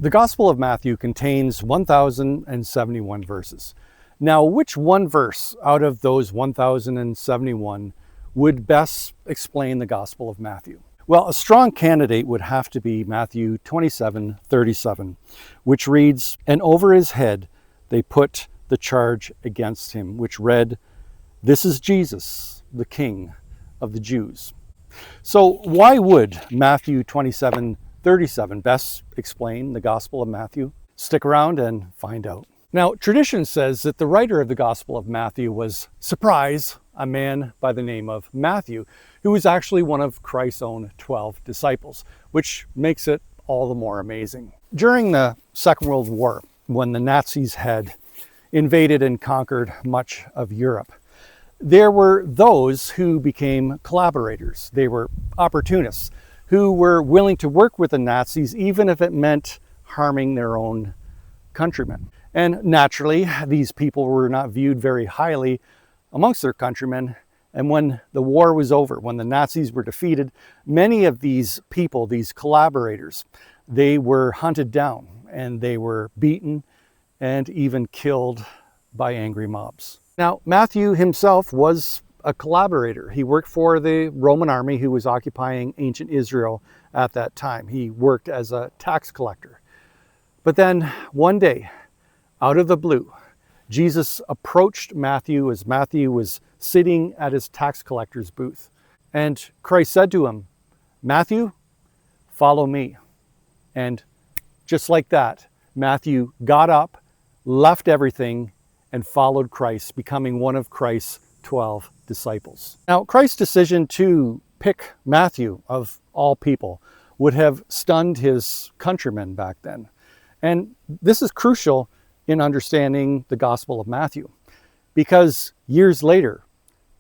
The Gospel of Matthew contains 1,071 verses. Now, which one verse out of those 1,071 would best explain the Gospel of Matthew? Well, a strong candidate would have to be Matthew 27:37, which reads, "And over his head they put the charge against him," which read, "This is Jesus, the King of the Jews." So why would Matthew 27:37 best explain the Gospel of Matthew? Stick around and find out. Now, tradition says that the writer of the Gospel of Matthew was, surprise, a man by the name of Matthew, who was actually one of Christ's own 12 disciples, which makes it all the more amazing. During the Second World War, when the Nazis had invaded and conquered much of Europe, there were those who became collaborators. They were opportunists who were willing to work with the Nazis even if it meant harming their own countrymen. And naturally, these people were not viewed very highly amongst their countrymen. And when the war was over, when the Nazis were defeated, many of these people, these collaborators, they were hunted down and they were beaten and even killed by angry mobs. Now, Matthew himself was a collaborator. He worked for the Roman army who was occupying ancient Israel at that time. He worked as a tax collector. But then one day, out of the blue, Jesus approached Matthew as Matthew was sitting at his tax collector's booth. And Christ said to him, "Matthew, follow me." And just like that, Matthew got up, left everything, and followed Christ, becoming one of Christ's 12 disciples. Now, Christ's decision to pick Matthew, of all people, would have stunned his countrymen back then. And this is crucial in understanding the Gospel of Matthew, because years later,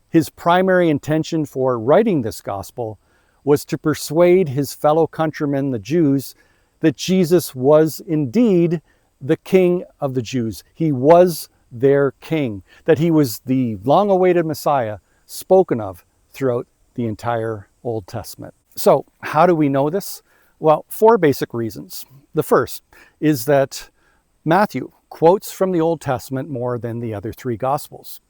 his primary intention for writing this gospel was to persuade his fellow countrymen, the Jews, that Jesus was indeed the King of the Jews. He was their king, that he was the long-awaited Messiah spoken of throughout the entire Old Testament. So how do we know this? Well, 4 basic reasons. The first is that Matthew quotes from the Old Testament more than the other 3 Gospels.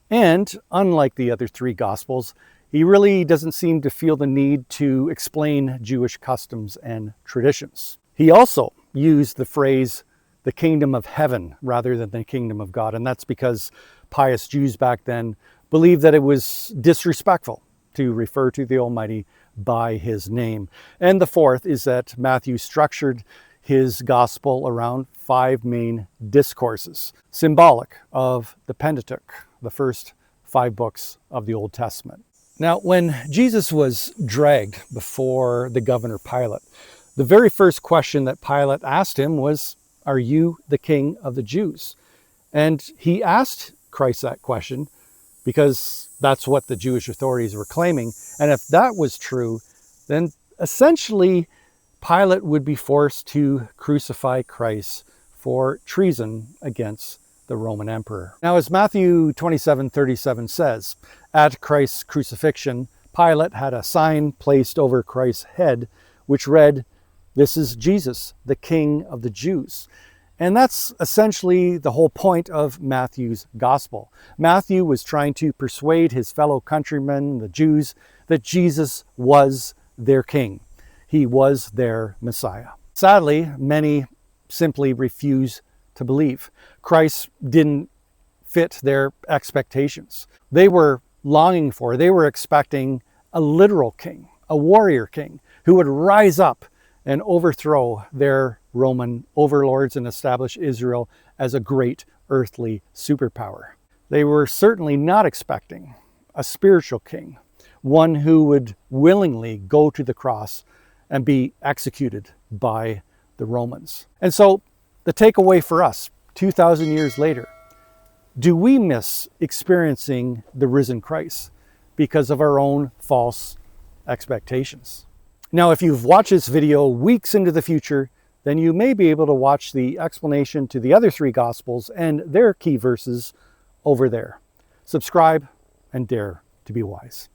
And unlike the other 3 Gospels, he really doesn't seem to feel the need to explain Jewish customs and traditions. He also used the phrase, the kingdom of heaven, rather than the kingdom of God. And that's because pious Jews back then believed that it was disrespectful to refer to the Almighty by his name. And the fourth is that Matthew structured his gospel around 5 main discourses, symbolic of the Pentateuch, the first 5 books of the Old Testament. Now, when Jesus was dragged before the governor Pilate, the very first question that Pilate asked him was, "Are you the King of the Jews?" And he asked Christ that question because that's what the Jewish authorities were claiming. And if that was true, then essentially Pilate would be forced to crucify Christ for treason against the Roman emperor. Now, as Matthew 27:37 says, at Christ's crucifixion, Pilate had a sign placed over Christ's head, which read, "This is Jesus, the King of the Jews." And that's essentially the whole point of Matthew's gospel. Matthew was trying to persuade his fellow countrymen, the Jews, that Jesus was their king. He was their Messiah. Sadly, many simply refuse to believe. Christ didn't fit their expectations. They were longing for, they were expecting a literal king, a warrior king, who would rise up and overthrow their Roman overlords and establish Israel as a great earthly superpower. They were certainly not expecting a spiritual king, one who would willingly go to the cross and be executed by the Romans. And so the takeaway for us 2,000 years later, do we miss experiencing the risen Christ because of our own false expectations? Now, if you've watched this video weeks into the future, then you may be able to watch the explanation to the other 3 Gospels and their key verses over there. Subscribe and dare to be wise.